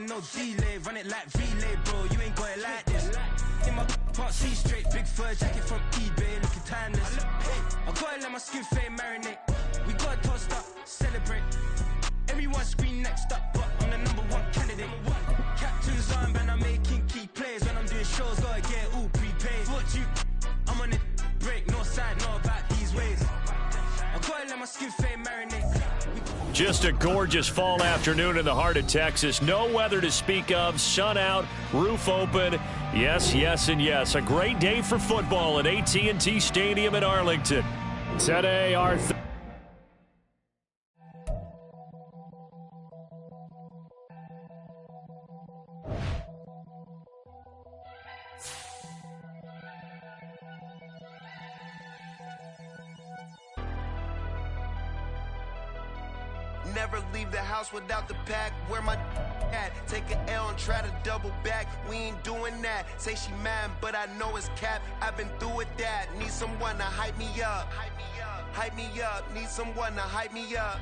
getting no delay. Run it like relay, bro. You ain't got it like this. In my can't see straight. Big fur jacket from eBay, looking timeless. I gotta let my skin fade marinate. We gotta toast up, celebrate. Everyone scream next up, but I'm the #1 candidate. Captain's armband, I'm making key plays. When I'm doing shows, gotta get it all prepaid. What you? I'm on it break, no side, no about these ways. I gotta let my skin fade marinate. Just a gorgeous fall afternoon in the heart of Texas. No weather to speak of. Sun out, roof open. Yes, yes, and yes. A great day for football at AT&T Stadium in Arlington. Today, our Never leave the house without the pack. Where my at? Take an L and try to double back. We ain't doing that. Say she mad, but I know it's cap. I've been through with that. Need someone to hype me up. Hype me up. Need someone to hype me up.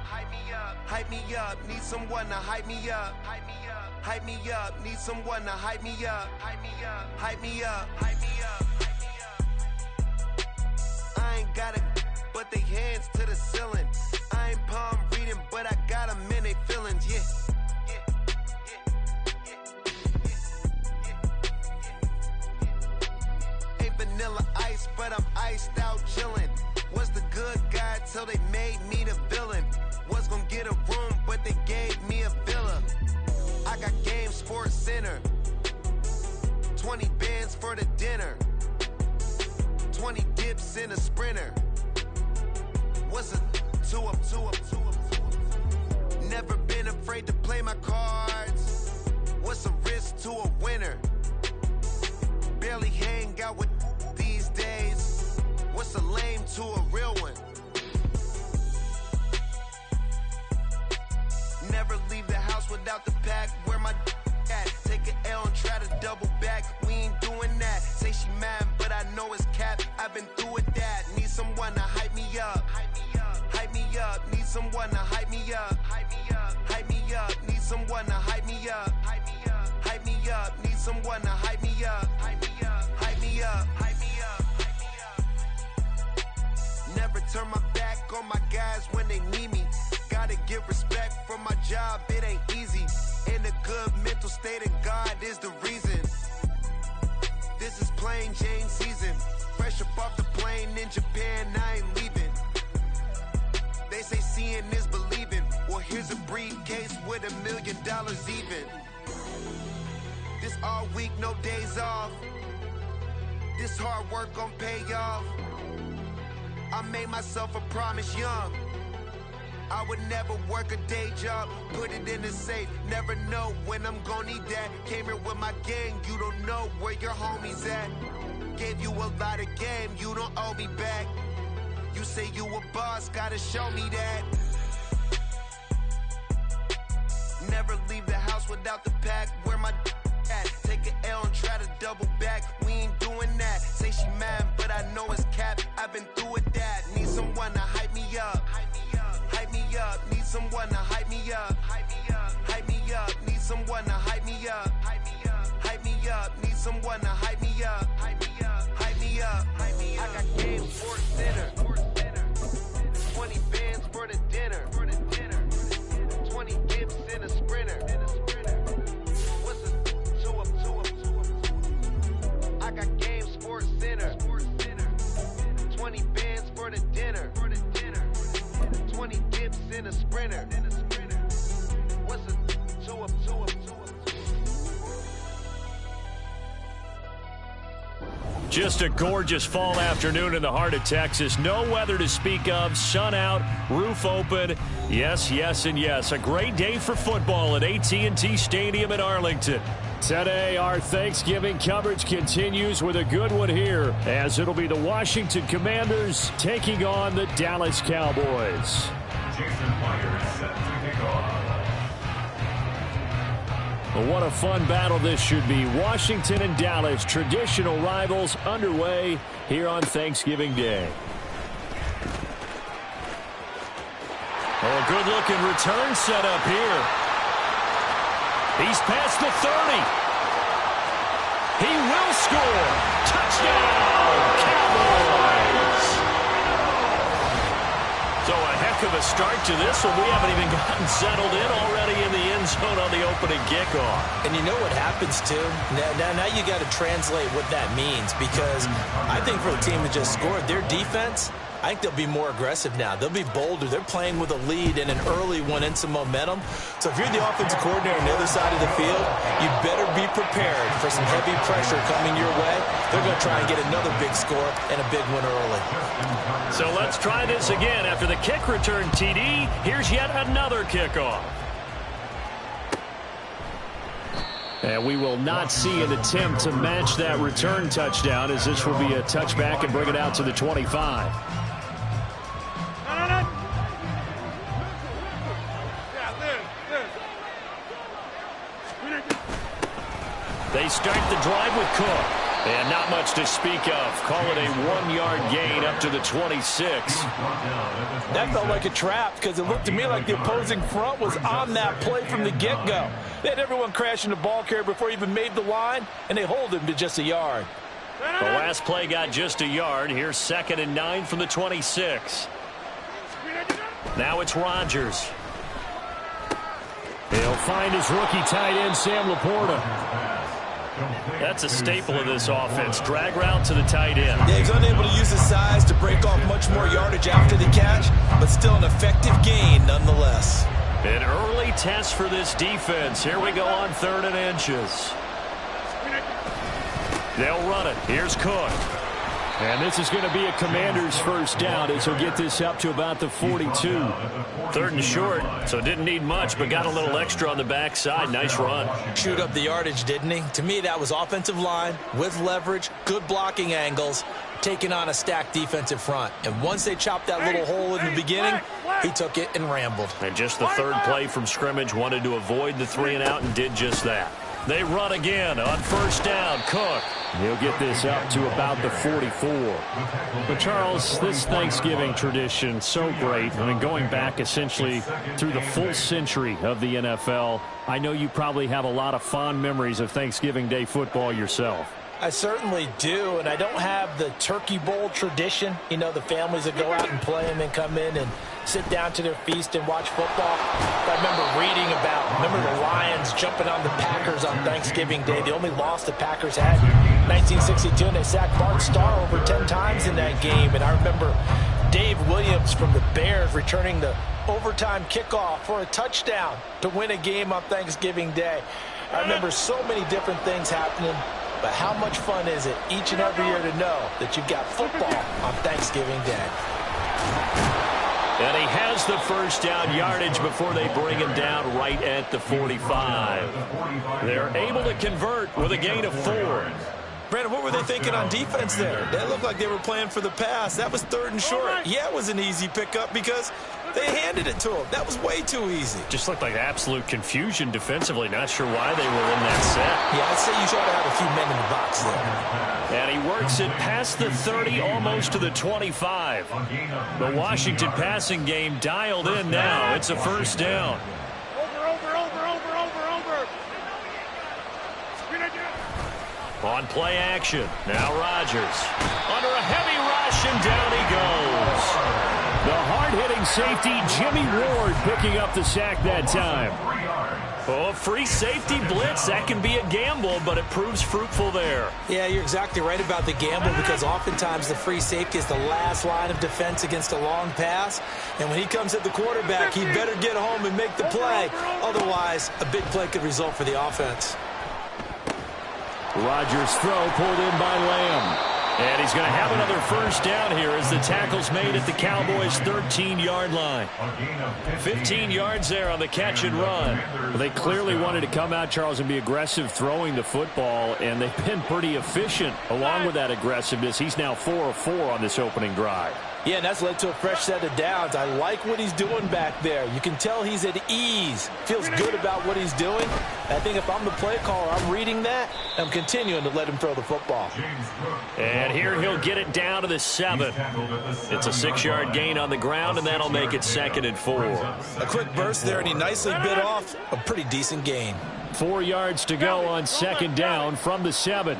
Hype me up. Need someone to hype me up. Hype me up. Need someone to hype me up. Hype me up. Hype me up. I ain't got it, but they hands to the ceiling. I ain't palm reading, but I got them in they feelings, yeah. Ain't vanilla ice, but I'm iced out chillin'. Was the good guy till they made me the villain. Was gonna get a room, but they gave me a villa. I got Game Sports Center. 20 bands for the dinner. 20 dips in a sprinter. What's a two up? Never been afraid to play my cards. What's a risk to a winner? Barely hang out with these days. What's a lame to a real one? Never leave the house without the pack. Where my at? Take an L and try to double back. We ain't doing that. Say she mad, but I know it's cap. I've been through with that. Need someone to hype me up. Hype me up. Need someone to hype me up. Hype me up. Need someone to hype me up. Hype me up. Need someone to hype me up. Hype me up. Never turn my back on my guys when they need me. Gotta give respect for my job, it ain't easy. In a good mental state, and God is the reason. This is plain Jane season. Fresh up off the plane in Japan, I ain't leaving. They say seeing is believing. Well, here's a briefcase with $1 million even. This all week, no days off. This hard work gon' pay off. I made myself a promise young. I would never work a day job, put it in the safe. Never know when I'm gonna need that. Came here with my gang, you don't know where your homies at. Gave you a lot of game, you don't owe me back. You say you a boss, gotta show me that. Never leave the house without the pack. Where my at? Take an L and try to double back. We ain't doing that. Say she mad, but I know it's cap. I've been through with that. Need someone to hype me up. Hype me up. Need someone to hype me up. Hype me up. Need someone to hype me up. Hype me up. Need someone to hype me up. Hype me up. I got Game Sports Center. 20 bands for the dinner. 20 dips in a sprinter. What's a two up? I got Game Sports Center. 20 bands for the dinner. 20 dips in a sprinter. What's a two up? Just a gorgeous fall afternoon in the heart of Texas. No weather to speak of. Sun out, roof open. Yes, yes, and yes. A great day for football at AT&T Stadium in Arlington. Today, our Thanksgiving coverage continues with a good one here, as it'll be the Washington Commanders taking on the Dallas Cowboys. Well, what a fun battle this should be. Washington and Dallas, traditional rivals, underway here on Thanksgiving Day. Oh, good-looking return set up here. He's past the 30. He will score. Touchdown, Cowboys. So a heck of a start to this one. We haven't even gotten settled in already in the end zone on the opening kickoff. And you know what happens, too? Now you got to translate what that means, because I think for the team that just scored, their defense, I think they'll be more aggressive now. They'll be bolder. They're playing with a lead and an early one and some momentum. So if you're the offensive coordinator on the other side of the field, you better be prepared for some heavy pressure coming your way. They're going to try and get another big score and a big one early. So let's try this again. After the kick return, TD, here's yet another kickoff. And we will not see an attempt to match that return touchdown, as this will be a touchback and bring it out to the 25. They start the drive with Cook. And not much to speak of. Call it a 1-yard gain up to the 26. That felt like a trap, because it looked to me like the opposing front was on that play from the get-go. They had everyone crashing the ball carrier before he even made the line, and they hold him to just a yard. The last play got just a yard. Here's 2nd and 9 from the 26. Now it's Rodgers. He'll find his rookie tight end, Sam Laporta. That's a staple of this offense. Drag route to the tight end. Yeah, he's unable to use his size to break off much more yardage after the catch, but still an effective gain nonetheless. An early test for this defense. Here we go on 3rd and inches. They'll run it. Here's Cook. And this is going to be a Commander's first down, as he'll get this up to about the 42. 3rd and short, so didn't need much, but got a little extra on the backside. Nice run. Chewed up the yardage, didn't he? To me, that was offensive line with leverage, good blocking angles, taking on a stacked defensive front. And once they chopped that little hole in the beginning, he took it and rambled. And just the 3rd play from scrimmage, wanted to avoid the 3 and out and did just that. They run again on 1st down. Cook. He'll get this up to about the 44. But, Charles, this Thanksgiving tradition, so great. I mean, going back essentially through the full century of the NFL, I know you probably have a lot of fond memories of Thanksgiving Day football yourself. I certainly do, and I don't have the turkey bowl tradition. You know, the families that go out and play and then come in and sit down to their feast and watch football. But I remember reading about, the Lions jumping on the Packers on Thanksgiving Day. The only loss the Packers had in 1962, and they sacked Bart Starr over 10 times in that game. And I remember Dave Williams from the Bears returning the overtime kickoff for a touchdown to win a game on Thanksgiving Day. I remember so many different things happening. But how much fun is it each and every year to know that you've got football on Thanksgiving Day? And he has the first down yardage before they bring him down right at the 45. They're able to convert with a gain of 4. Brandon, what were they thinking on defense there? They looked like they were playing for the pass. That was 3rd and short. Yeah, it was an easy pickup because they handed it to him. That was way too easy. Just looked like absolute confusion defensively. Not sure why they were in that set. Yeah, I'd say you should have a few men in the box there. And he works it past the 30, almost to the 25. The Washington passing game dialed in now. It's a first down. On play action, now Rodgers. Under a heavy rush, and down he goes. The hard-hitting safety, Jimmy Ward, picking up the sack that time. Oh, free safety blitz, that can be a gamble, but it proves fruitful there. Yeah, you're exactly right about the gamble, because oftentimes the free safety is the last line of defense against a long pass. And when he comes at the quarterback, he better get home and make the play. Otherwise, a big play could result for the offense. Rodgers' throw pulled in by Lamb. And he's going to have another first down here as the tackle's made at the Cowboys' 13-yard line. 15 yards there on the catch and run. Well, they clearly wanted to come out, Charles, and be aggressive throwing the football, and they've been pretty efficient along with that aggressiveness. He's now 4 of 4 on this opening drive. Yeah, and that's led to a fresh set of downs. I like what he's doing back there. You can tell he's at ease. Feels good about what he's doing. I think if I'm the play caller, I'm reading that. I'm continuing to let him throw the football. And here he'll get it down to the 7. It's a 6-yard gain on the ground, and that'll make it 2nd and 4. A quick burst there, and he nicely bit off a pretty decent gain. 4 yards to go on 2nd down from the 7.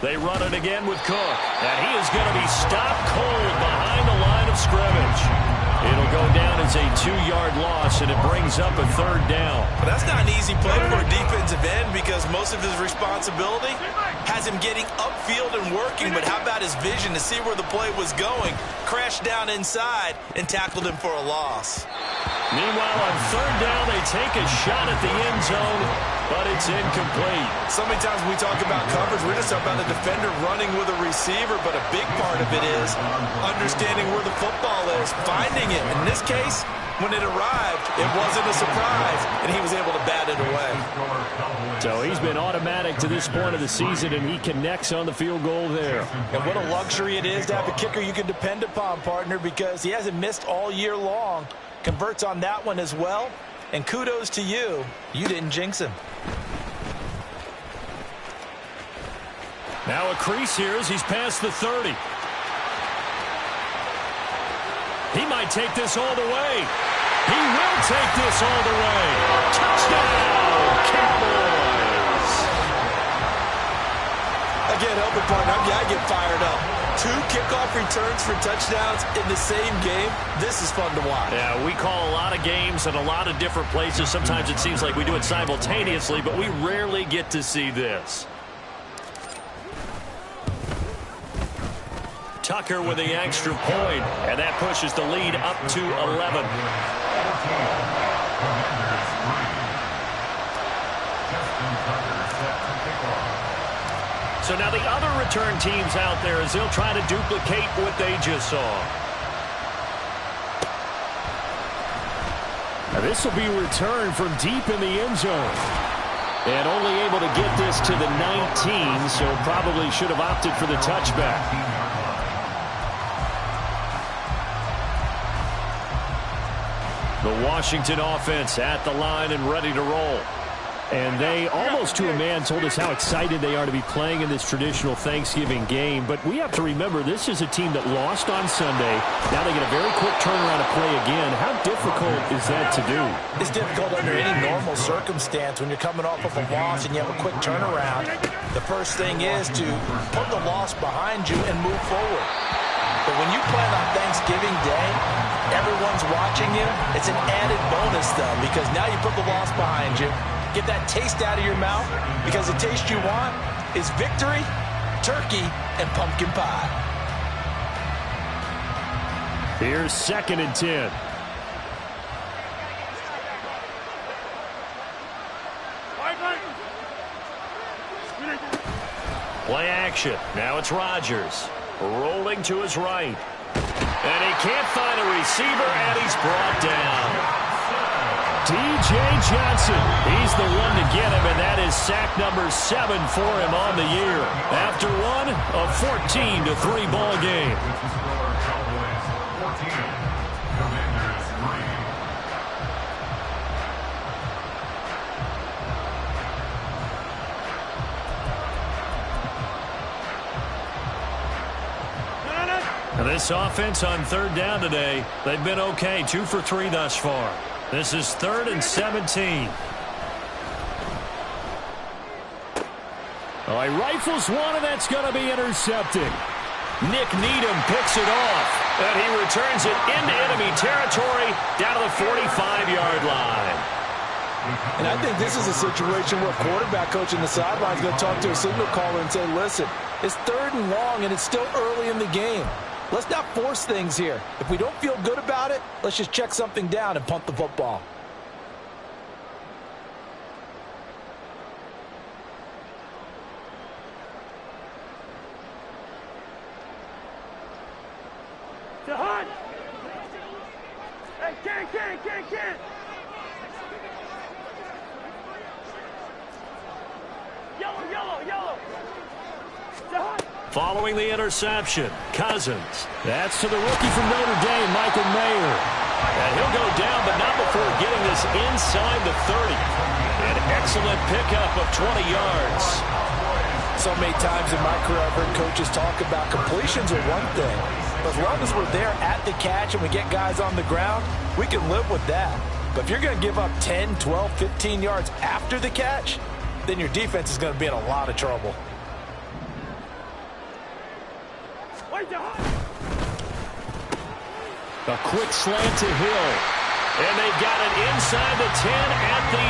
They run it again with Cook. And he is going to be stopped cold behind the line of scrimmage. It'll go down as a 2-yard loss, and it brings up a 3rd down. But that's not an easy play for a defensive end because most of his responsibility has him getting upfield and working. But how about his vision to see where the play was going? Crashed down inside and tackled him for a loss. Meanwhile, on 3rd down, they take a shot at the end zone, but it's incomplete. So many times when we talk about coverage, we're just talking about the defender running with a receiver, but a big part of it is understanding where the football is, finding it. In this case, when it arrived, it wasn't a surprise, and he was able to bat it away. So he's been automatic to this point of the season, and he connects on the field goal there. And what a luxury it is to have a kicker you can depend upon, partner, because he hasn't missed all year long. Converts on that one as well. And kudos to you. You didn't jinx him. Now a crease here as he's past the 30. He might take this all the way. He will take this all the way. Touchdown, Cowboys. Again, help it, partner. I get fired up. 2 kickoff returns for touchdowns in the same game. This is fun to watch. Yeah, we call a lot of games in a lot of different places. Sometimes it seems like we do it simultaneously, but we rarely get to see this. Tucker with the extra point, and that pushes the lead up to 11. So now the other return teams out there as they'll try to duplicate what they just saw. Now this will be returned from deep in the end zone. And only able to get this to the 19, so probably should have opted for the touchback. The Washington offense at the line and ready to roll. And they, almost to a man, told us how excited they are to be playing in this traditional Thanksgiving game. But we have to remember, this is a team that lost on Sunday. Now they get a very quick turnaround to play again. How difficult is that to do? It's difficult under any normal circumstance when you're coming off of a loss and you have a quick turnaround. The first thing is to put the loss behind you and move forward. But when you play on Thanksgiving Day, everyone's watching you. It's an added bonus, though, because now you put the loss behind you. Get that taste out of your mouth, because the taste you want is victory, turkey, and pumpkin pie. Here's 2nd and 10. Play action. Now it's Rodgers. Rolling to his right. And he can't find a receiver, and he's brought down. D.J. Johnson, he's the one to get him, and that is sack number 7 for him on the year. After one, a 14-3 ball game. Now this offense on 3rd down today, they've been okay, 2 for 3 thus far. This is 3rd and 17. Oh, he rifles one, and that's going to be intercepted. Nick Needham picks it off, and he returns it into enemy territory down to the 45-yard line. And I think this is a situation where a quarterback coach in the sideline is going to talk to a signal caller and say, listen, it's 3rd and long, and it's still early in the game. Let's not force things here. If we don't feel good about it, let's just check something down and punt the football. To Hunt! Hey, can't! Yellow! To Hunt! Following the interception, Cousins. That's to the rookie from Notre Dame, Michael Mayer. And he'll go down, but not before getting this inside the 30. An excellent pickup of 20 yards. So many times in my career I've heard coaches talk about completions are one thing. But as long as we're there at the catch and we get guys on the ground, we can live with that. But if you're going to give up 10, 12, 15 yards after the catch, then your defense is going to be in a lot of trouble. A quick slant to Hill. And they've got it inside the 10 at the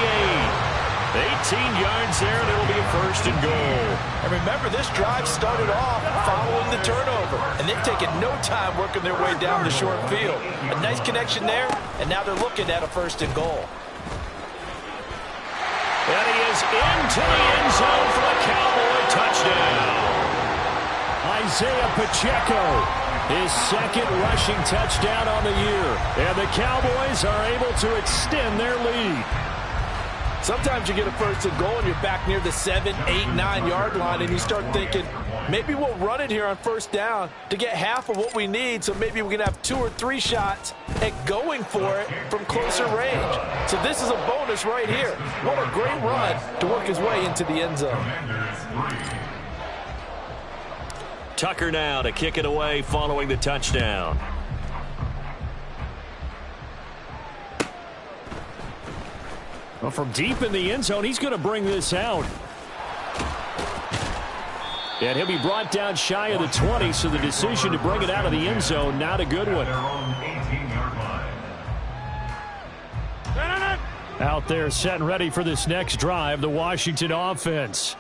8. 18 yards there, and it'll be a 1st and goal. And remember, this drive started off following the turnover. And they've taken no time working their way down the short field. A nice connection there, and now they're looking at a 1st and goal. And he is into the end zone for a Cowboy touchdown. Isaiah Pacheco, his 2nd rushing touchdown on the year. And the Cowboys are able to extend their lead. Sometimes you get a 1st and goal and you're back near the 7, 8, 9 yard line and you start thinking, maybe we'll run it here on 1st down to get half of what we need, so maybe we can have 2 or 3 shots at going for it from closer range. So this is a bonus right here. What a great run to work his way into the end zone. Tucker now to kick it away following the touchdown. Well, from deep in the end zone, he's going to bring this out. And he'll be brought down shy of the 20, so the decision to bring it out of the end zone, not a good one. Out there set and ready for this next drive, the Washington offense.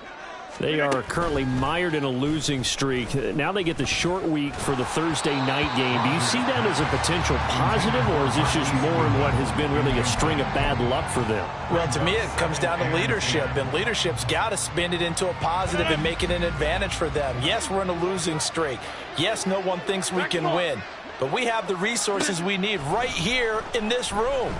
They are currently mired in a losing streak. Now they get the short week for the Thursday night game. Do you see that as a potential positive, or is this just more in what has been really a string of bad luck for them? Well, to me, it comes down to leadership, and leadership's got to spin it into a positive and make it an advantage for them. Yes, we're in a losing streak. Yes, no one thinks we can win, but we have the resources we need right here in this room.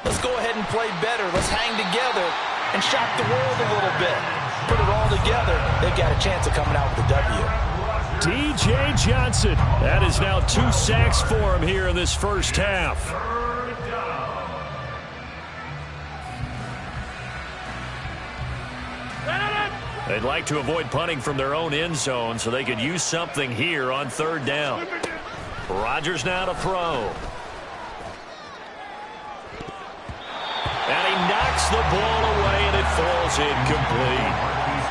Let's go ahead and play better. Let's hang together and shock the world a little bit. Put it all together, they've got a chance of coming out with a W. D.J. Johnson. That is now 2 sacks for him here in this first half. They'd like to avoid punting from their own end zone so they could use something here on 3rd down. Rodgers now to throw. And he knocks the ball away, and it falls incomplete.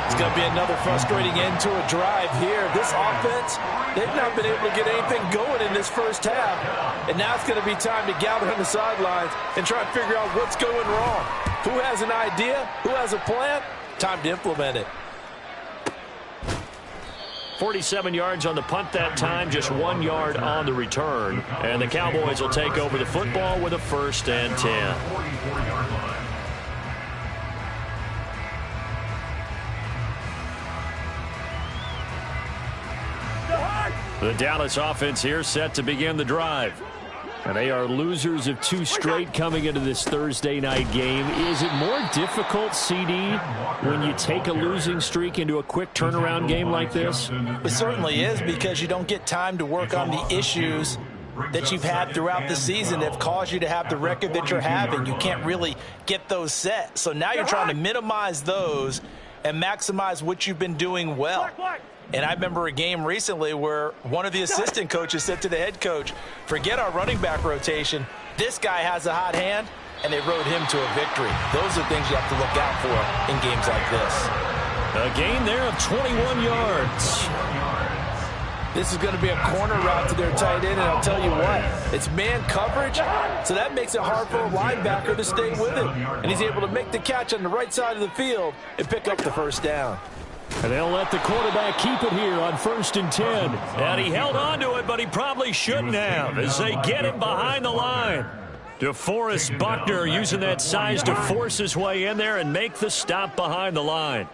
It's going to be another frustrating end to a drive here. This offense, they've not been able to get anything going in this first half. And now it's going to be time to gather on the sidelines and try and figure out what's going wrong. Who has an idea? Who has a plan? Time to implement it. 47 yards on the punt that time, just 1 yard on the return. And the Cowboys will take over the football with a 1st and 10. The Dallas offense here set to begin the drive. And they are losers of 2 straight coming into this Thursday night game. Is it more difficult, CD, when you take a losing streak into a quick turnaround game like this? It certainly is, because you don't get time to work on the issues that you've had throughout the season that have caused you to have the record that you're having. You can't really get those set. So now you're trying to minimize those and maximize what you've been doing well. And I remember a game recently where one of the assistant coaches said to the head coach, forget our running back rotation. This guy has a hot hand, and they rode him to a victory. Those are things you have to look out for in games like this. A gain there of 21 yards. This is going to be a corner route to their tight end, and I'll tell you what, it's man coverage, so that makes it hard for a linebacker to stay with him. And he's able to make the catch on the right side of the field and pick up the 1st down. And they'll let the quarterback keep it here on 1st and 10. And he held on to it, but he probably shouldn't have as they get him behind the line. DeForest Buckner using that size to force his way in there and make the stop behind the line.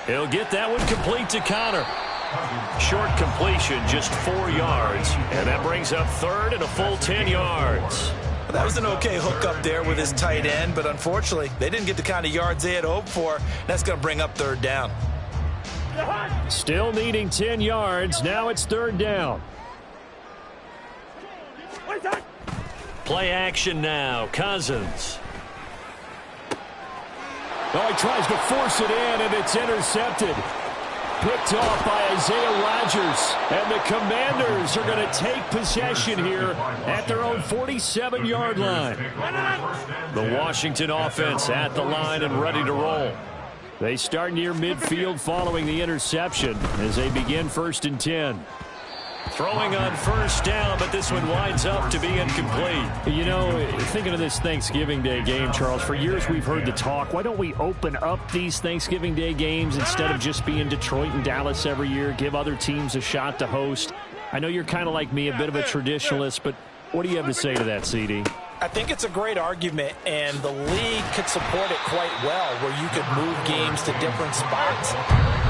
He'll get that one complete to Connor. Short completion, just 4 yards. And that brings up 3rd and a full 10 yards. That was an okay hook up there with his tight end, but unfortunately, they didn't get the kind of yards they had hoped for. That's going to bring up third down. Still needing 10 yards. Now it's third down. Play action now. Cousins. Oh, he tries to force it in, and it's intercepted. Picked off by Isaiah Rodgers. And the Commanders are going to take possession here at their own 47-yard line. The Washington offense at the line and ready to roll. They start near midfield following the interception as they begin 1st and 10. Throwing on first down, but this one winds up to be incomplete. You know, thinking of this Thanksgiving Day game, Charles, for years we've heard the talk, why don't we open up these Thanksgiving Day games instead of just being Detroit and Dallas every year, give other teams a shot to host? I know you're kind of like me, a bit of a traditionalist, but what do you have to say to that, CD? I think it's a great argument, and the league could support it quite well, where you could move games to different spots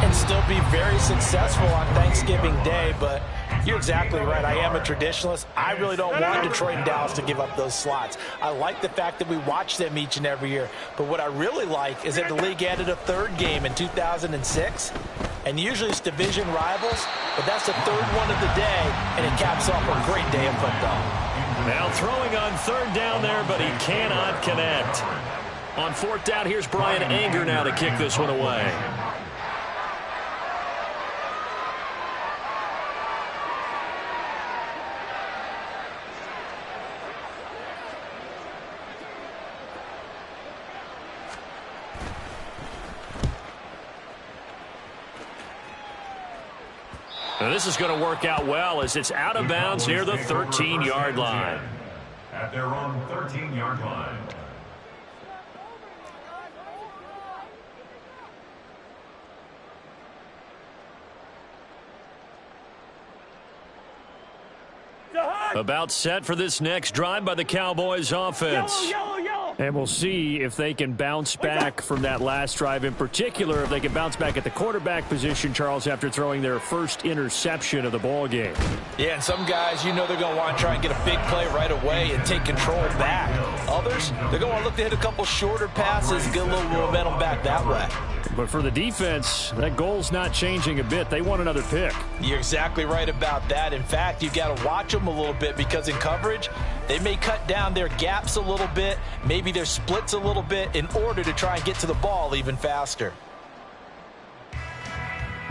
and still be very successful on Thanksgiving Day. But you're exactly right. I am a traditionalist. I really don't want Detroit and Dallas to give up those slots. I like the fact that we watch them each and every year. But what I really like is that the league added a third game in 2006. And usually it's division rivals, but that's the third one of the day, and it caps off a great day of football. Now throwing on third down there, but he cannot connect. On fourth down, here's Brian Anger now to kick this one away. Now this is going to work out well as it's out of bounds near the 13-yard line. At their own 13-yard line. About set for this next drive by the Cowboys offense. And we'll see if they can bounce back from that last drive in particular, if they can bounce back at the quarterback position, Charles, after throwing their first interception of the ball game. Yeah, and some guys, you know they're going to want to try and get a big play right away and take control back. Others, they're going to want to look to hit a couple shorter passes, get a little momentum back that way. But for the defense, that goal's not changing a bit. They want another pick. You're exactly right about that. In fact, you've got to watch them a little bit because in coverage, they may cut down their gaps a little bit, maybe their splits a little bit in order to try and get to the ball even faster.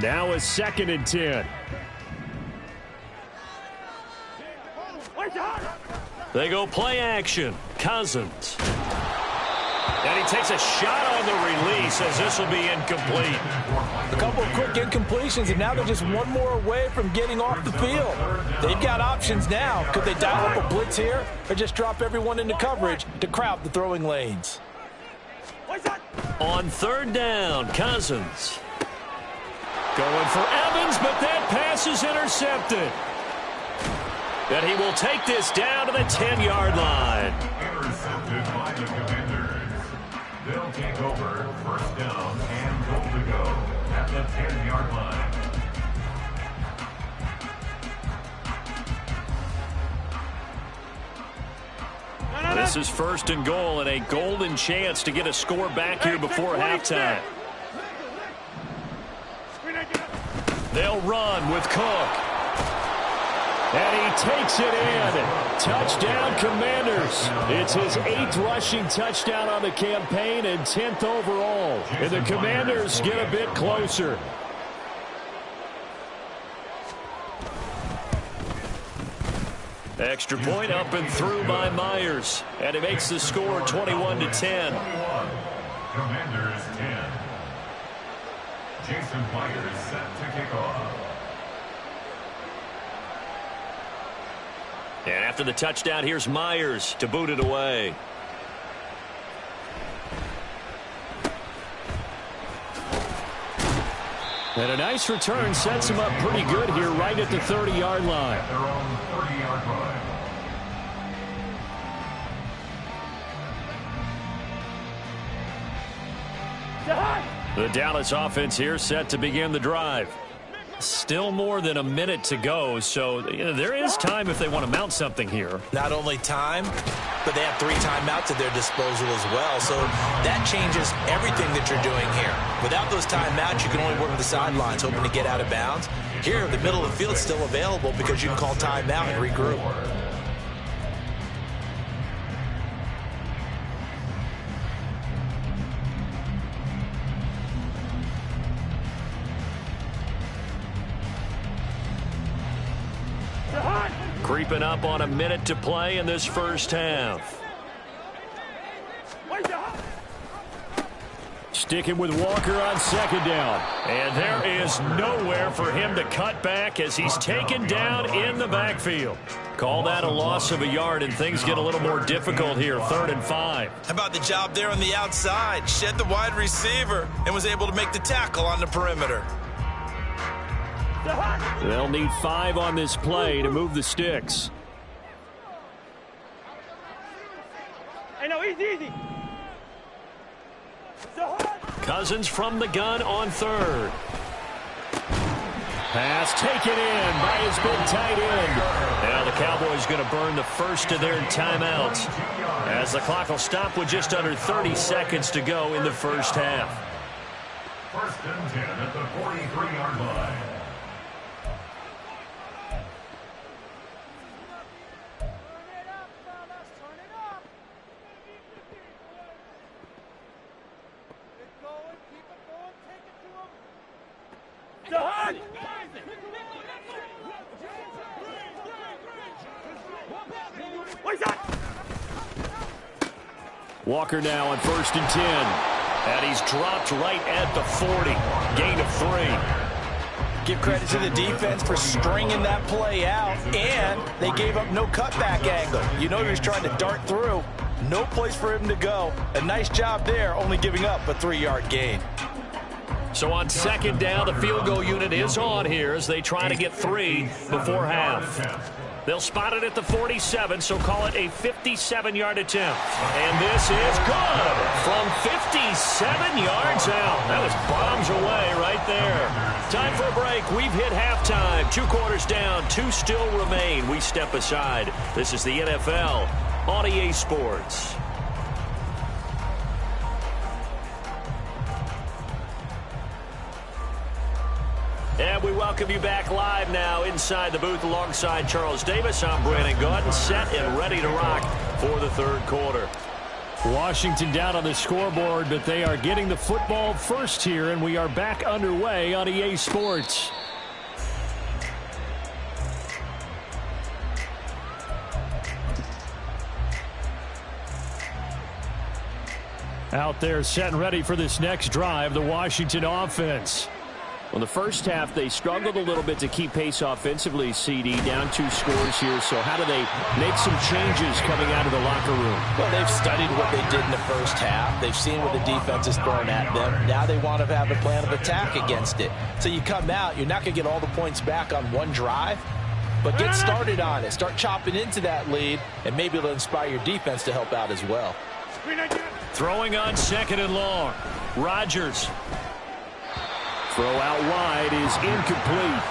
Now a 2nd and 10. They go play action. Cousins. And he takes a shot on the release as this will be incomplete. A couple of quick incompletions, and now they're just one more away from getting off the field. They've got options now. Could they dial up a blitz here or just drop everyone into coverage to crowd the throwing lanes? On third down, Cousins. Going for Evans, but that pass is intercepted. And he will take this down to the 10-yard line. Intercepted by the Commanders. They'll take over first down and goal to go at the 10-yard line. This is 1st and goal and a golden chance to get a score back here before halftime. They'll run with Cook. And he takes it in. Touchdown, Commanders. It's his 8th rushing touchdown on the campaign and 10th overall. And the Commanders get a bit closer. Extra point up and through by Myers. And it makes the score 21-10. Commanders 10. Jason Myers set to kick off. And after the touchdown, here's Myers to boot it away. And a nice return sets him up pretty good here right at the 30-yard line. At their own 30-yard line. The Dallas offense here set to begin the drive. Still more than a minute to go, so there is time if they want to mount something here. Not only time, but they have 3 timeouts at their disposal as well. So that changes everything that you're doing here. Without those timeouts, you can only work the sidelines, hoping to get out of bounds. Here, the middle of the field is still available because you can call timeout and regroup. Creeping up on a minute to play in this first half. Sticking with Walker on second down. And there is nowhere for him to cut back as he's taken down in the backfield. Call that a loss of a yard, and things get a little more difficult here, 3rd and 5. How about the job there on the outside? Shed the wide receiver and was able to make the tackle on the perimeter. They'll need 5 on this play to move the sticks. Hey, no, easy. Cousins from the gun on 3rd. Pass taken in by his big tight end. Now the Cowboys going to burn the first of their timeouts as the clock will stop with just under 30 seconds to go in the first half. 1st and 10 at the 43-yard line. Walker now on 1st and 10. And he's dropped right at the 40. Gain of 3. Give credit to the defense for stringing that play out, and they gave up no cutback angle. You know he was trying to dart through. No place for him to go. A nice job there, only giving up a 3-yard gain. So on 2nd down, the field goal unit is on here as they try to get 3 before half. They'll spot it at the 47, so call it a 57-yard attempt. And this is good from 57 yards out. That was bombs away right there. Time for a break. We've hit halftime. 2 quarters down, 2 still remain. We step aside. This is the NFL on EA Sports. And we welcome you back live now inside the booth alongside Charles Davis. I'm Brandon Gaudin, set and ready to rock for the 3rd quarter. Washington down on the scoreboard, but they are getting the football first here, and we are back underway on EA Sports. Out there set and ready for this next drive, the Washington offense. Well, the first half, they struggled a little bit to keep pace offensively, CD, down 2 scores here. So how do they make some changes coming out of the locker room? Well, they've studied what they did in the first half. They've seen what the defense has thrown at them. Now they want to have a plan of attack against it. So you come out, you're not going to get all the points back on one drive, but get started on it. Start chopping into that lead, and maybe it'll inspire your defense to help out as well. Throwing on 2nd and long. Rodgers. Throw out wide is incomplete.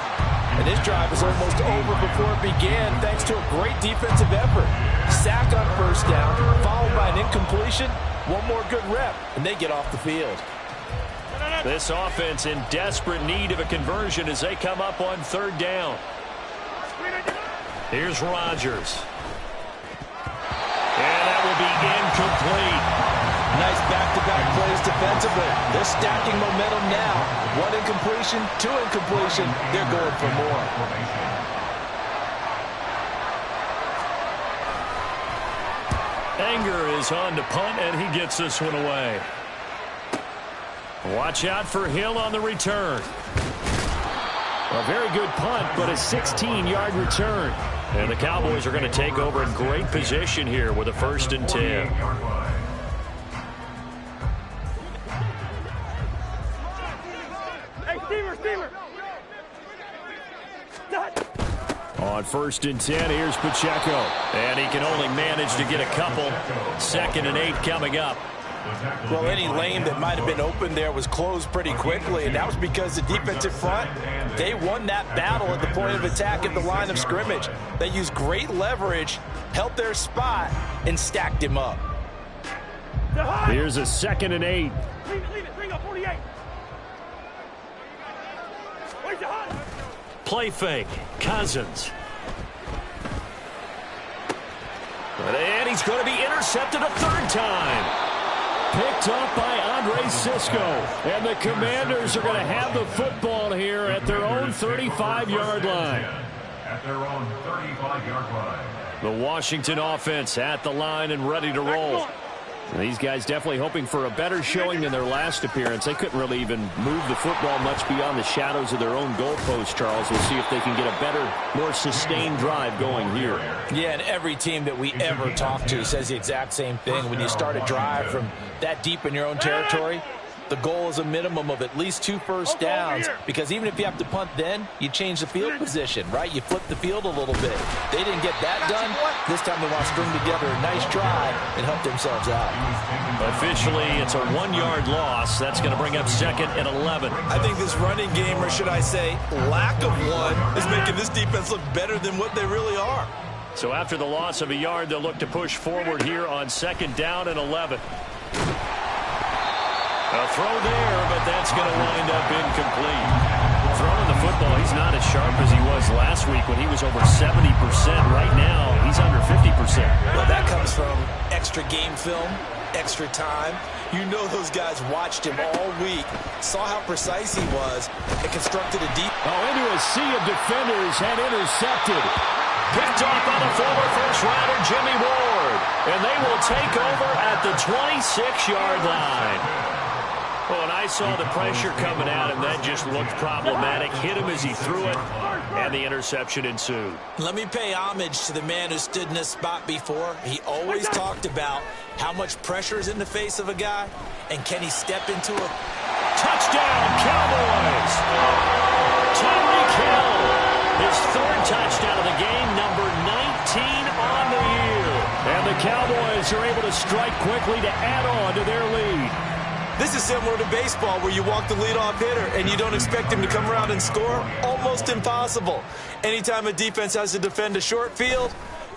And this drive is almost over before it began thanks to a great defensive effort. Sack on 1st down, followed by an incompletion. One more good rep, and they get off the field. This offense in desperate need of a conversion as they come up on 3rd down. Here's Rodgers. And that will be incomplete. Nice back-to-back plays defensively. They're stacking momentum now. 1 incompletion, 2 incompletion. They're going for more. Anger is on to punt, and he gets this one away. Watch out for Hill on the return. A very good punt, but a 16-yard return. And the Cowboys are going to take over in great position here with a 1st and 10. On 1st and 10, here's Pacheco. And he can only manage to get a couple. 2nd and 8 coming up. Well, any lane that might have been open there was closed pretty quickly, and that was because the defensive front, they won that battle at the point of attack at the line of scrimmage. They used great leverage, held their spot, and stacked him up. Here's a 2nd and 8. Leave it. Bring up 48. Where's the hot? Play fake. Cousins. And he's going to be intercepted a 3rd time. Picked up by Andre Cisco. And the Commanders are going to have the football here at their own 35-yard line. At their own 35-yard line. The Washington offense at the line and ready to roll. And these guys definitely hoping for a better showing than their last appearance. They couldn't really even move the football much beyond the shadows of their own goalpost, Charles. We'll see if they can get a better, more sustained drive going here. Yeah, and every team that we ever talk to says the exact same thing. When you start a drive from that deep in your own territory, the goal is a minimum of at least 2 first downs, because even if you have to punt then, you change the field position, right? You flip the field a little bit. They didn't get that done. This time they want to string together a nice drive and help themselves out. Officially, it's a 1-yard loss. That's going to bring up 2nd and 11. I think this running game, or should I say lack of one, is making this defense look better than what they really are. So after the loss of a yard, they'll look to push forward here on 2nd down and 11. A throw there, but that's going to wind up incomplete. Throwing the football, he's not as sharp as he was last week when he was over 70%. Right now, he's under 50%. Well, that comes from extra game film, extra time. You know those guys watched him all week, saw how precise he was, and constructed a deep... Into a sea of defenders and intercepted. Picked off by the former first-rounder Jimmy Ward. And they will take over at the 26-yard line. Oh, and I saw the pressure coming at him. That just looked problematic. Hit him as he threw it, and the interception ensued. Let me pay homage to the man who stood in this spot before. He always talked about how much pressure is in the face of a guy, and can he step into a... Touchdown, Cowboys! Tyreek Hill, his 3rd touchdown of the game, number 19 on the year. And the Cowboys are able to strike quickly to add on to their lead. This is similar to baseball, where you walk the leadoff hitter and you don't expect him to come around and score. Almost impossible. Anytime a defense has to defend a short field,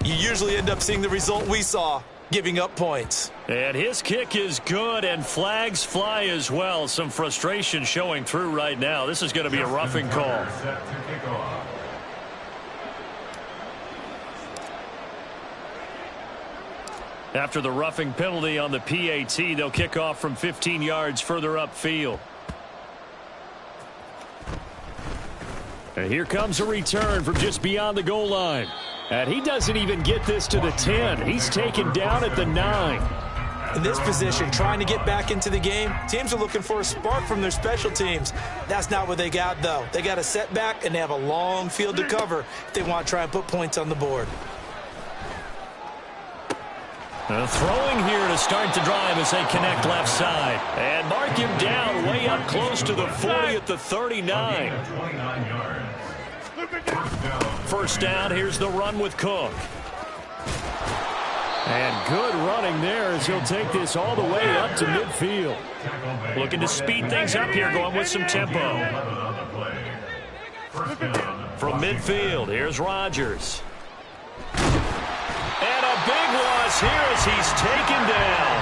you usually end up seeing the result we saw, giving up points. And his kick is good, and flags fly as well. Some frustration showing through right now. This is going to be a roughing call. After the roughing penalty on the PAT, they'll kick off from 15 yards further upfield. And here comes a return from just beyond the goal line. And he doesn't even get this to the 10. He's taken down at the 9. In this position, trying to get back into the game, teams are looking for a spark from their special teams. That's not what they got, though. They got a setback, and they have a long field to cover if they want to try and put points on the board. Throwing here to start the drive as they connect left side. And mark him down way up close to the 40 at the 39. First down, here's the run with Cook. And good running there as he'll take this all the way up to midfield. Looking to speed things up here, going with some tempo. From midfield, here's Rodgers. And a big loss here as he's taken down.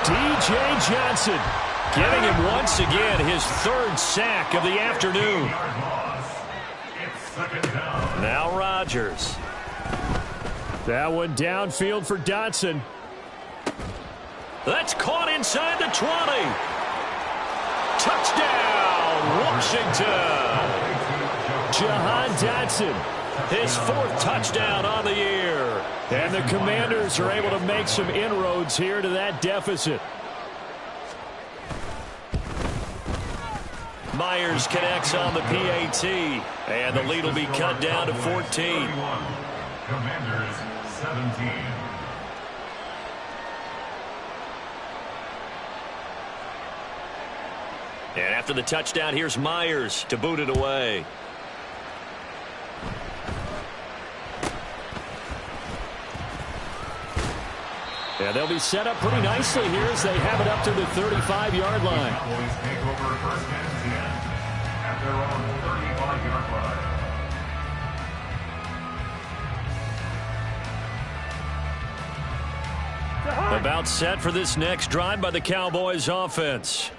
D.J. Johnson giving him once again his 3rd sack of the afternoon. Now Rodgers. That one downfield for Dotson. That's caught inside the 20. Touchdown, Washington. Jahan Dotson, his 4th touchdown on the year. And the Commanders are able to make some inroads here to that deficit. Myers connects on the PAT, and the lead will be cut down to 14. Commanders 17. And after the touchdown, here's Myers to boot it away. And they'll be set up pretty nicely here as they have it up to the 35-yard line. Cowboys take over 1st and 10 at their own 35-yard line. About set for this next drive by the Cowboys offense.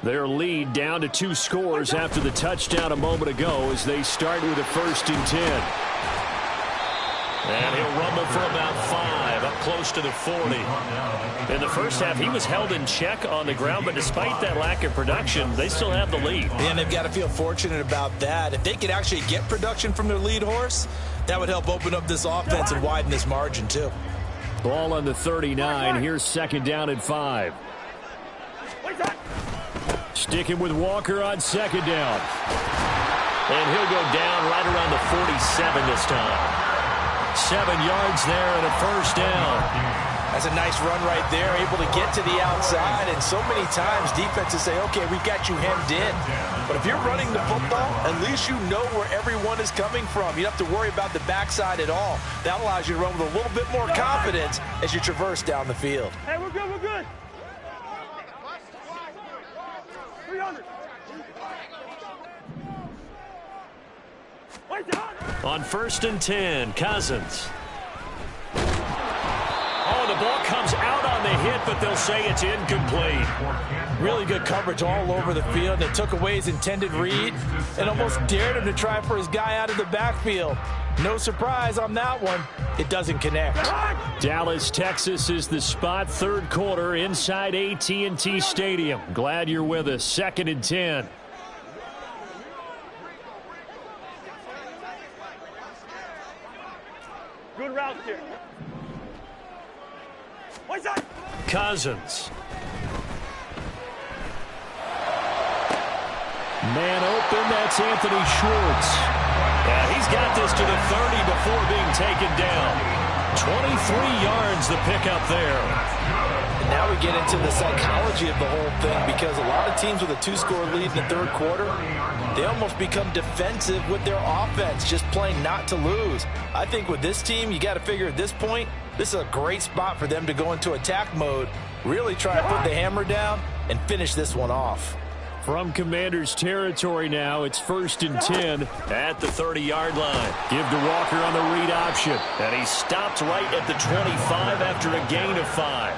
Their lead down to 2 scores after the touchdown a moment ago as they start with a 1st and 10. And he'll rumble for about 5, up close to the 40. In the first half, he was held in check on the ground, but despite that lack of production, they still have the lead. And they've got to feel fortunate about that. If they could actually get production from their lead horse, that would help open up this offense and widen this margin, too. Ball on the 39. Here's 2nd down and 5. Sticking with Walker on 2nd down. And he'll go down right around the 47 this time. 7 yards there and a 1st down. That's a nice run right there, able to get to the outside. And so many times defenses say, okay, we've got you hemmed in. But if you're running the football, at least you know where everyone is coming from. You don't have to worry about the backside at all. That allows you to run with a little bit more confidence as you traverse down the field. Hey, we're good, we're good. 300. On 1st and 10, Cousins. Oh, the ball comes out on the hit, but they'll say it's incomplete. Really good coverage all over the field. They took away his intended read and almost dared him to try for his guy out of the backfield. No surprise on that one. It doesn't connect. Dallas, Texas is the spot. 3rd quarter inside AT&T Stadium. Glad you're with us. 2nd and 10. Good route here. Cousins. Man open, that's Anthony Schwartz. Yeah, he's got this to the 30 before being taken down. 23 yards the pickup there. And now we get into the psychology of the whole thing, because a lot of teams with a 2-score lead in the 3rd quarter, they almost become defensive with their offense, just playing not to lose. I think with this team, you got to figure at this point, this is a great spot for them to go into attack mode, really try to put the hammer down and finish this one off. From Commander's territory now, it's 1st and 10 at the 30-yard line. Give to Walker on the read option. And he stopped right at the 25 after a gain of 5.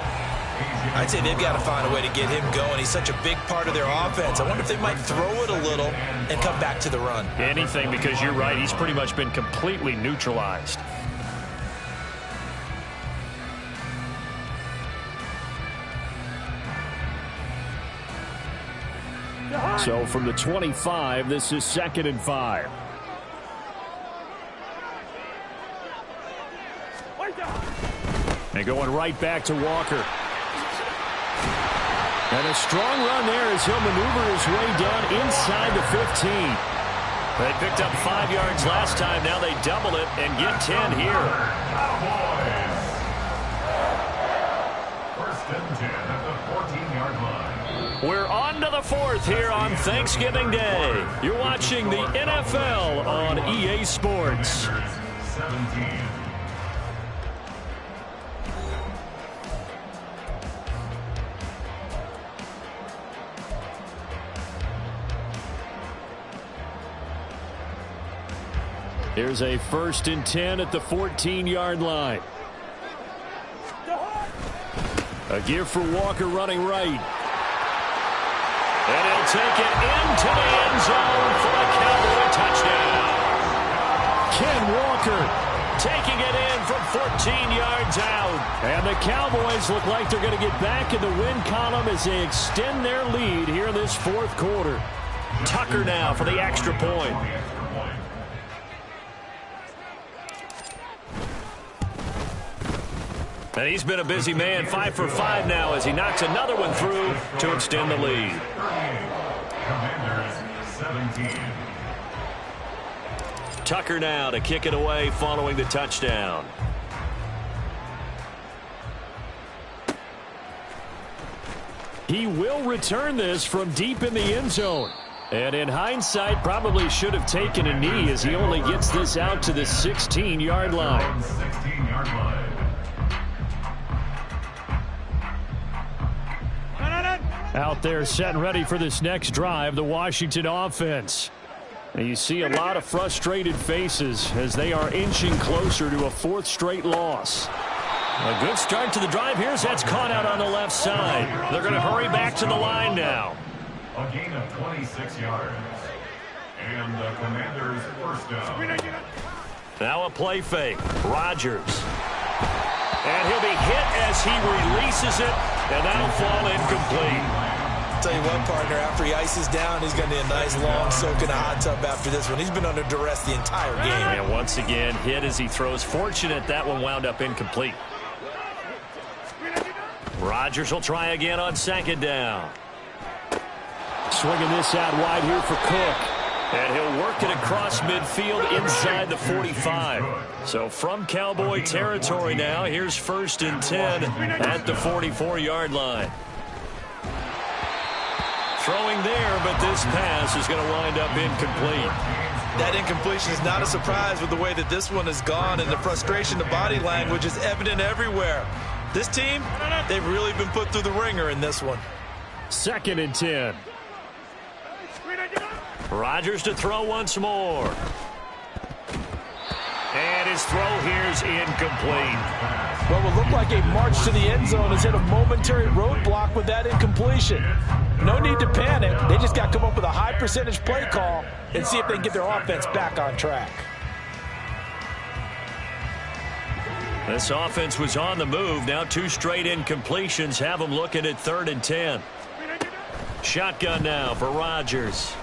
I'd say they've got to find a way to get him going. He's such a big part of their offense. I wonder if they might throw it a little and come back to the run. Anything, because you're right. He's pretty much been completely neutralized. So from the 25, this is 2nd and 5. And going right back to Walker. And a strong run there as he'll maneuver his way down inside the 15. They picked up 5 yards last time. Now they double it and get 10 here. 1st and 10 at the 14-yard line. We're on to the 4th here on Thanksgiving Day. You're watching the NFL on EA Sports. 17. Here's a 1st and 10 at the 14-yard line. A give for Walker running right. And he'll take it into the end zone for a Cowboy touchdown. Ken Walker taking it in from 14 yards out. And the Cowboys look like they're going to get back in the win column as they extend their lead here in this 4th quarter. Tucker now for the extra point. And he's been a busy man, 5 for 5 now as he knocks another one through to extend the lead. Commanders 17. Tucker now to kick it away following the touchdown. He will return this from deep in the end zone. And in hindsight, probably should have taken a knee as he only gets this out to the 16-yard line. 16-yard line. out there set and ready for this next drive, the Washington offense. And you see a lot of frustrated faces as they are inching closer to a fourth straight loss. A good start to the drive. That's caught out on the left side. They're going to hurry back to the line now. A gain of 26 yards. And the Commanders' first down. Now a play fake. Rodgers. And he'll be hit as he releases it, and that'll fall incomplete. Tell you what, partner, after he ices down, he's going to need a nice long soak in a hot tub after this one. He's been under duress the entire game. And once again, hit as he throws. Fortunate that one wound up incomplete. Rodgers will try again on second down. Swinging this out wide here for Cook. And he'll work it across midfield inside the 45. So from Cowboy territory now, here's 1st and 10 at the 44-yard line. Throwing there, but this pass is going to wind up incomplete. That incompletion is not a surprise with the way that this one has gone, and the frustration, the body language is evident everywhere. This team, they've really been put through the ringer in this one. 2nd and 10. Rodgers to throw once more. And his throw here's incomplete. What will look like a march to the end zone has hit a momentary roadblock with that incompletion. No need to panic. They just got to come up with a high percentage play call and see if they can get their offense back on track. This offense was on the move. Now 2 straight incompletions have them looking at 3rd and 10. Shotgun now for Rodgers.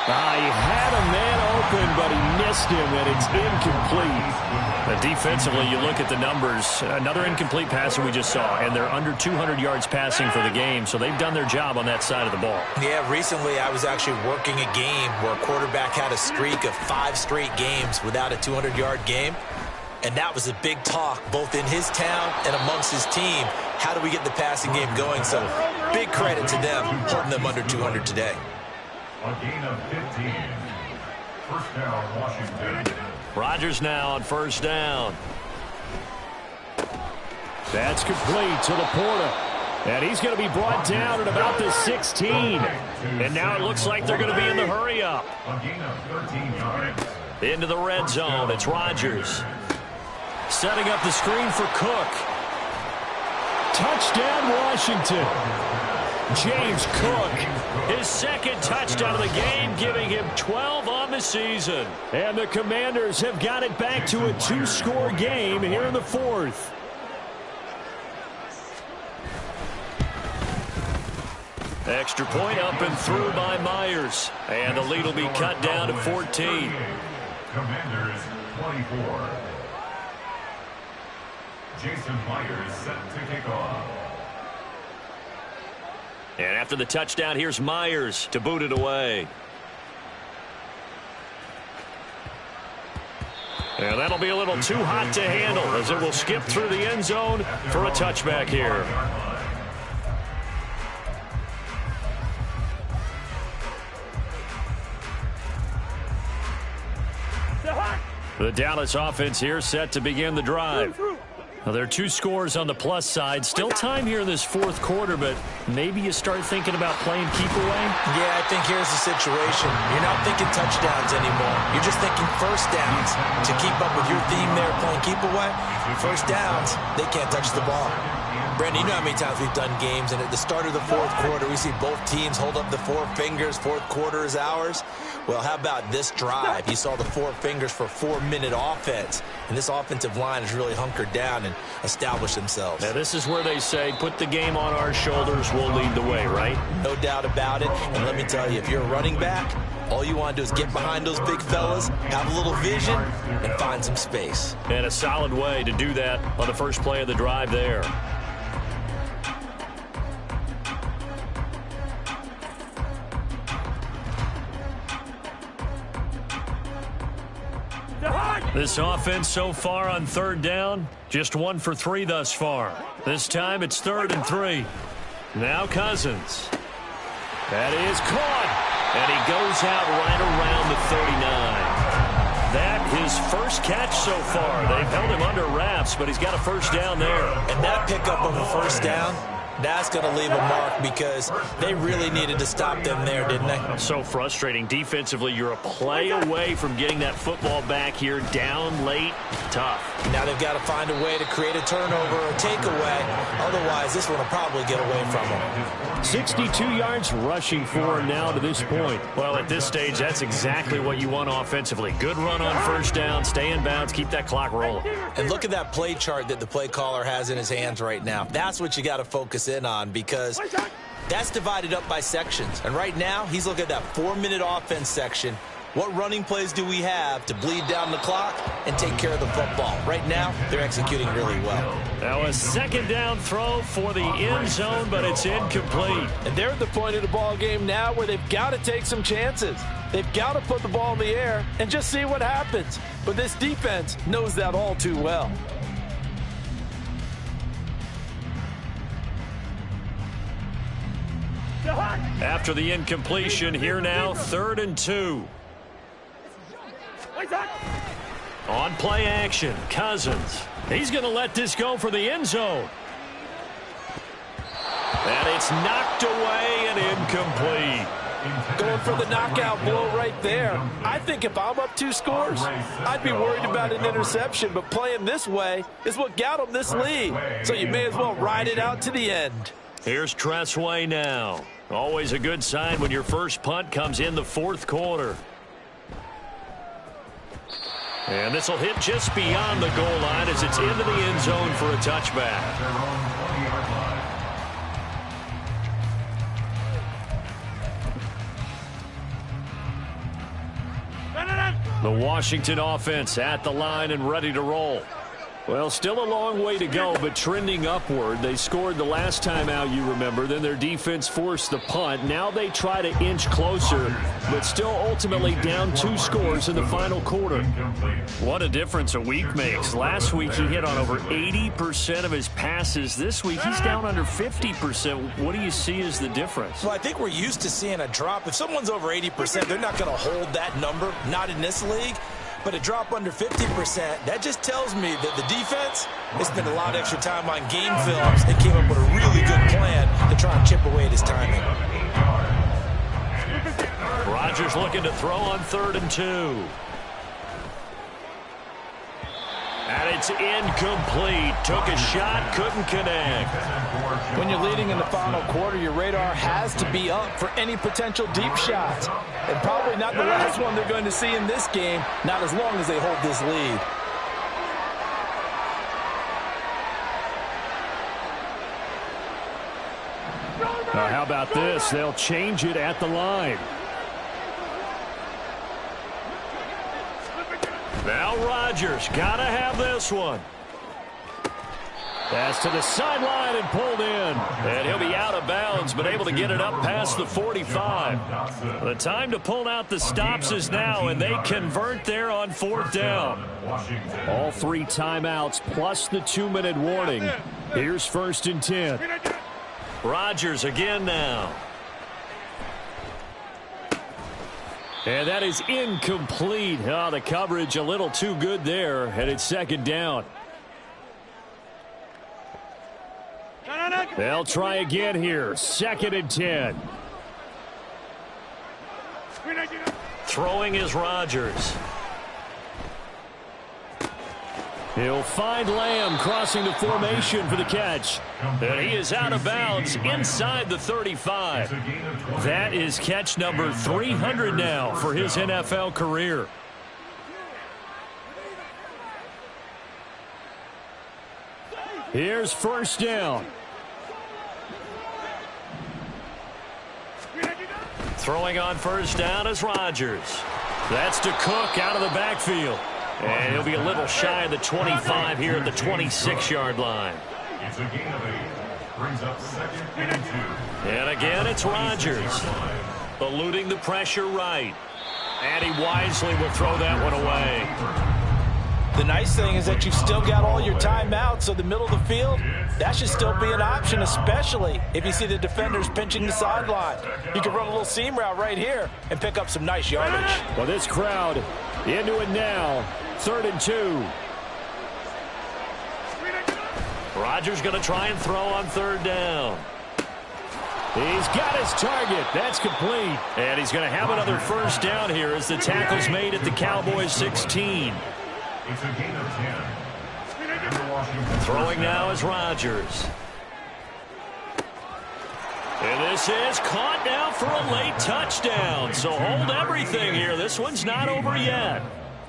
He had a man open, but he missed him, and it's incomplete. Defensively, you look at the numbers. Another incomplete pass that we just saw, and they're under 200 yards passing for the game, so they've done their job on that side of the ball. Yeah, recently I was actually working a game where a quarterback had a streak of 5 straight games without a 200-yard game, and that was a big talk both in his town and amongst his team. How do we get the passing game going? So big credit to them holding them under 200 today. A gain of 15. First down, Washington. Rodgers now on 1st down. That's complete to Laporta. And he's going to be brought down at about the 16. And now it looks like they're going to be in the hurry-up. A gain of 13 yards. Into the red zone. It's Rodgers. Setting up the screen for Cook. Touchdown, Washington. James Cook, his 2nd touchdown of the game, giving him 12 on the season. And the Commanders have got it back to a 2-score game here in the 4th. Extra point up and through by Myers. And the lead will be cut down to 14. Commanders 24. Jason Myers set to kick off. And after the touchdown, here's Myers to boot it away. And that'll be a little too hot to handle as it will skip through the end zone for a touchback here. The Dallas offense here set to begin the drive. Well, there are 2 scores on the plus side. Still time here in this 4th quarter, but maybe you start thinking about playing keep away? Yeah, I think here's the situation. You're not thinking touchdowns anymore. You're just thinking 1st downs. To keep up with your theme there, playing keep away, 1st downs, they can't touch the ball. Brandon, you know how many times we've done games, and at the start of the 4th quarter, we see both teams hold up the 4 fingers, 4th quarter is ours. Well, how about this drive? You saw the 4 fingers for 4-minute offense, and this offensive line has really hunkered down and established themselves. Now, this is where they say, put the game on our shoulders, we'll lead the way, right? No doubt about it, and let me tell you, if you're a running back, all you want to do is get behind those big fellas, have a little vision, and find some space. And a solid way to do that on the first play of the drive there. This offense so far on 3rd down, just 1 for 3 thus far. This time it's 3rd and 3. Now Cousins. That is caught. And he goes out right around the 39. That his first catch so far. They've held him under wraps, but he's got a 1st down there. And that pickup of a 1st down, That's going to leave a mark because they really needed to stop them there, didn't they? So frustrating. Defensively, you're a play away from getting that football back here. Down late, tough. Now they've got to find a way to create a turnover or takeaway. Otherwise, this one will probably get away from them. 62 yards rushing for him now to this point. Well, at this stage, that's exactly what you want offensively. Good run on first down, stay in bounds, keep that clock rolling. And look at that play chart that the play caller has in his hands right now. That's what you got to focus in on because that's divided up by sections. And right now, he's looking at that 4-minute offense section. What running plays do we have to bleed down the clock and take care of the football? Right now, they're executing really well. Now a second down throw for the end zone, but it's incomplete. And they're at the point of the ball game now where they've got to take some chances. They've got to put the ball in the air and just see what happens. But this defense knows that all too well. After the incompletion, here now, 3rd and 2. On play action, Cousins. He's going to let this go for the end zone. And it's knocked away and incomplete. Going for the knockout blow right there. I think if I'm up 2 scores, I'd be worried about an interception, but playing this way is what got them this lead. So you may as well ride it out to the end. Here's Tressway now. Always a good sign when your first punt comes in the 4th quarter. And this will hit just beyond the goal line as it's into the end zone for a touchback. The Washington offense at the line and ready to roll. Well, still a long way to go, but trending upward. They scored the last time out, you remember. Then their defense forced the punt. Now they try to inch closer, but still ultimately down 2 scores in the final quarter. What a difference a week makes. Last week he hit on over 80% of his passes. This week he's down under 50%. What do you see as the difference? Well, I think we're used to seeing a drop. If someone's over 80%, they're not going to hold that number, not in this league. But a drop under 50%, that just tells me that the defense has spent a lot of extra time on game films and came up with a really good plan to try and chip away at his timing. Rodgers looking to throw on 3rd and 2. And it's incomplete. Took a shot, couldn't connect. When you're leading in the final quarter, your radar has to be up for any potential deep shots. And probably not the last one they're going to see in this game, not as long as they hold this lead. Now, how about this? They'll change it at the line. Now Rodgers, gotta have this one. Pass to the sideline and pulled in. And he'll be out of bounds, but able to get it up past the 45. The time to pull out the stops is now, and they convert there on 4th down. All 3 timeouts plus the 2-minute warning. Here's 1st and 10. Rodgers again now. And that is incomplete. Oh, the coverage a little too good there, and it's 2nd down. They'll try again here. 2nd and 10. Throwing is Rodgers. He'll find Lamb crossing the formation for the catch. And he is out of bounds inside the 35. That is catch number 300 now for his NFL career. Here's 1st down. Throwing on 1st down is Rodgers. That's to Cook out of the backfield. And he'll be a little shy of the 25 here at the 26-yard line. It's a gain of 8. Brings up 2nd and 2. And again, it's Rodgers. Eluding the pressure right. And he wisely will throw that one away. The nice thing is that you've still got all your timeouts, so the middle of the field, that should still be an option, especially if you see the defenders pinching the sideline. You can run a little seam route right here and pick up some nice yardage. Well, this crowd into it now. 3rd and 2. Rodgers going to try and throw on third down. He's got his target. That's complete. And he's going to have another first down here as the tackle's made at the Cowboys 16. It's a gain of 10. Throwing now is Rodgers. And this is caught now for a late touchdown. So hold everything here. This one's not over yet.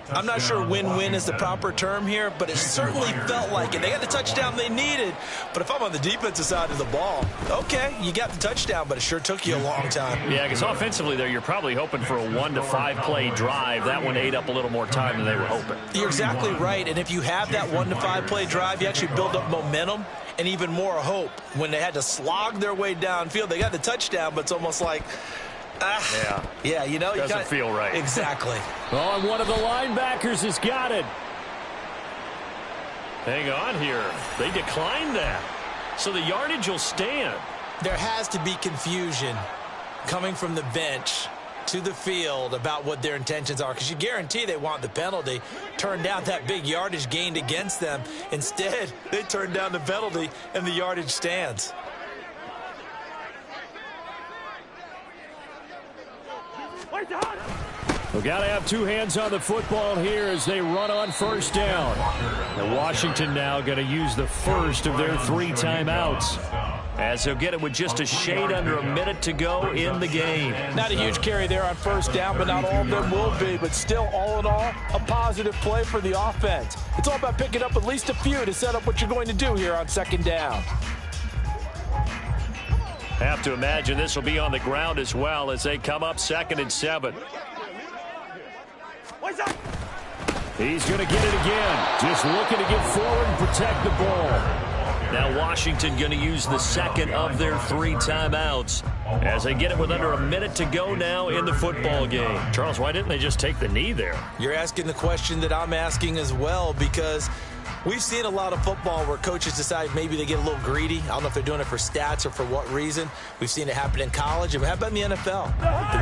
I'm not sure win-win is the proper term here, but it certainly felt like it. They got the touchdown they needed, but if I'm on the defensive side of the ball, okay, you got the touchdown, but it sure took you a long time. Yeah, because offensively there, you're probably hoping for a 1 to 5 play drive. That one ate up a little more time than they were hoping. You're exactly right, and if you have that 1 to 5 play drive, you actually build up momentum and even more hope. When they had to slog their way downfield, they got the touchdown, but it's almost like, yeah, you know, doesn't feel right. Exactly. Oh, and one of the linebackers has got it. Hang on here. They declined that. So the yardage will stand. There has to be confusion coming from the bench to the field about what their intentions are, because you guarantee they want the penalty. Turn down that big yardage gained against them. Instead, they turn down the penalty, and the yardage stands. We've got to have two hands on the football here as they run on first down. And Washington now going to use the first of their 3 timeouts, as he'll get it with just a shade under a minute to go in the game. Not a huge carry there on first down, but not all of them will be. But still, all in all, a positive play for the offense. It's all about picking up at least a few to set up what you're going to do here on second down. Have to imagine this will be on the ground as well as they come up 2nd and 7. He's going to get it again. Just looking to get forward and protect the ball. Now Washington going to use the second of their 3 timeouts as they get it with under a minute to go now in the football game. Charles, why didn't they just take the knee there? You're asking the question that I'm asking as well, because we've seen a lot of football where coaches decide maybe they get a little greedy. I don't know if they're doing it for stats or for what reason. We've seen it happen in college. And how about in the NFL?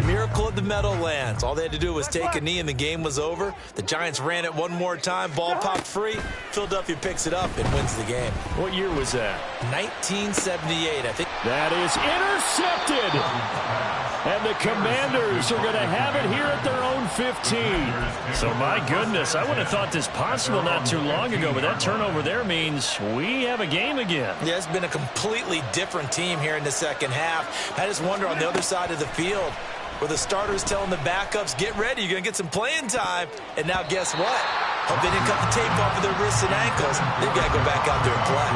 The miracle of the Meadowlands. All they had to do was take a knee and the game was over. The Giants ran it one more time. Ball popped free. Philadelphia picks it up and wins the game. What year was that? 1978, I think. That is intercepted. And the Commanders are going to have it here at their own 15. So, my goodness, I would have thought this possible not too long ago, but that turnover there means we have a game again. Yeah, it's been a completely different team here in the second half. I just wonder on the other side of the field, where the starters telling the backups, get ready, you're going to get some playing time. And now guess what? Hope they didn't cut the tape off of their wrists and ankles. They've got to go back out there and play.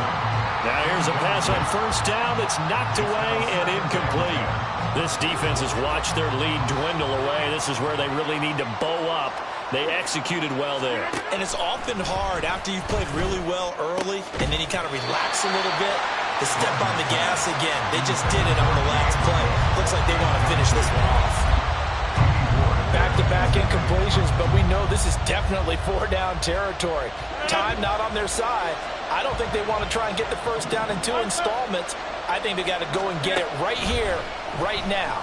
Now here's a pass on first down that's knocked away and incomplete. This defense has watched their lead dwindle away. This is where they really need to bow up. They executed well there. And it's often hard after you've played really well early and then you kind of relax a little bit to step on the gas again. They just did it on the last play. Looks like they want to finish this one off. Back-to-back incompletions, but we know this is definitely 4-down territory. Time not on their side. I don't think they want to try and get the first down in 2 installments. I think they got to go and get it right here, right now.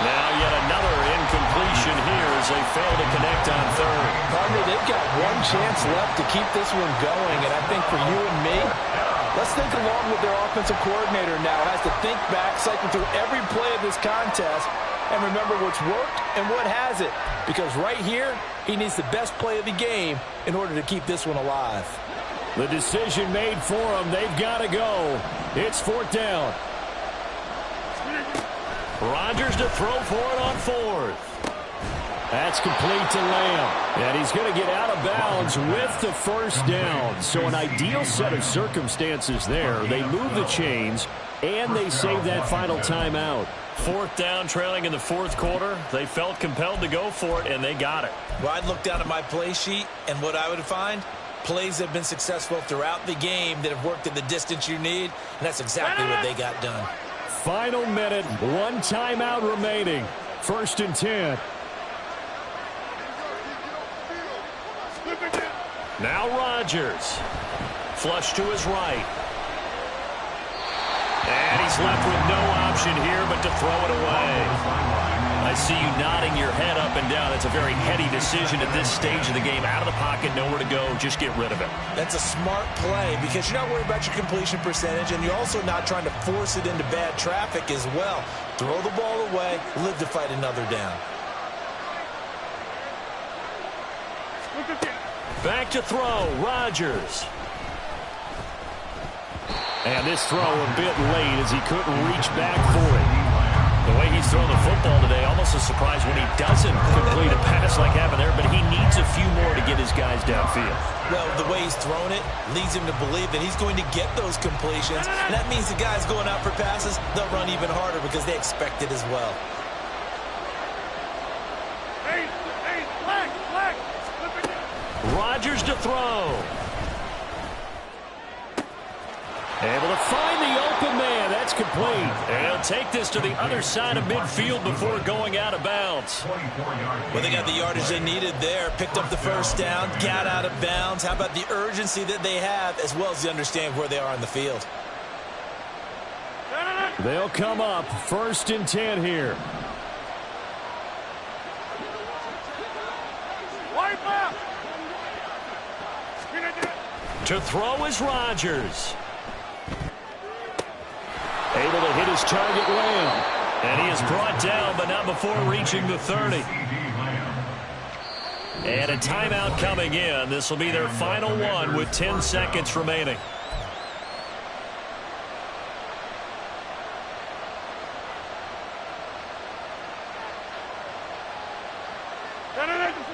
Now yet another incompletion here as they fail to connect on third. Partner, they've got one chance left to keep this one going, and I think for you and me, let's think along with their offensive coordinator now. Has to think back, cycle through every play of this contest, and remember what's worked and what hasn't. Because right here, he needs the best play of the game in order to keep this one alive. The decision made for them. They've got to go. It's 4th down. Rodgers to throw for it on 4th. That's complete to Lamb. And he's going to get out of bounds with the first down. So an ideal set of circumstances there. They move the chains, and they save that final timeout. 4th down, trailing in the 4th quarter. They felt compelled to go for it, and they got it. Well, I'd look down at my play sheet, and what I would find, plays have been successful throughout the game that have worked at the distance you need, and that's exactly what they got done. Final minute, 1 timeout remaining. 1st and 10. Now Rodgers. Flush to his right. And he's left with no option here but to throw it away. I see you nodding your head up and down. That's a very heady decision at this stage of the game. Out of the pocket, nowhere to go. Just get rid of it. That's a smart play because you're not worried about your completion percentage, and you're also not trying to force it into bad traffic as well. Throw the ball away, live to fight another down. Back to throw, Rodgers. And this throw a bit late as he couldn't reach back for it. The way he's throwing the football today, almost a surprise when he doesn't complete a pass like happened there, but he needs a few more to get his guys downfield. Well, the way he's thrown it leads him to believe that he's going to get those completions, and that means the guys going out for passes, they'll run even harder because they expect it as well. Rodgers to throw. Able to find the open man. That's complete. And he'll take this to the other side of midfield before going out of bounds. Well, they got the yardage they needed there. Picked up the first down, got out of bounds. How about the urgency that they have as well as the understanding where they are on the field? They'll come up 1st and 10 here. To throw is Rodgers. Able to hit his target Lamb. And he is brought down, but not before reaching the 30. And a timeout coming in. This will be their final one with 10 seconds remaining.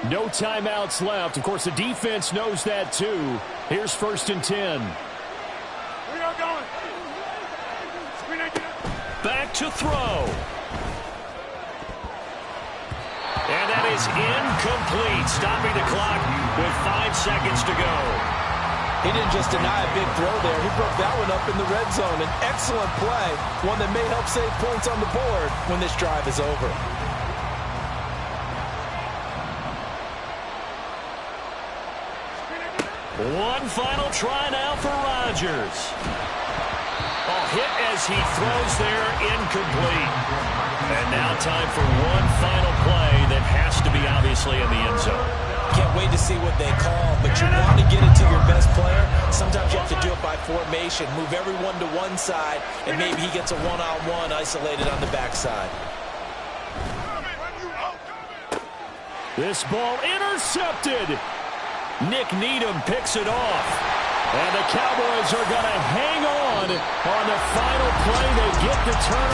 No timeouts left. Of course, the defense knows that too. Here's 1st and 10. We are going. Back to throw. And that is incomplete. Stopping the clock with 5 seconds to go. He didn't just deny a big throw there. He broke that one up in the red zone. An excellent play. One that may help save points on the board when this drive is over. One final try now for Rodgers. Hit as he throws there, incomplete. And now time for one final play that has to be obviously in the end zone. Can't wait to see what they call, but you want to get it to your best player. Sometimes you have to do it by formation. Move everyone to one side, and maybe he gets a one-on-one isolated on the backside. This ball intercepted. Nick Needham picks it off. And the Cowboys are going to hang on the final play. They get the turnover.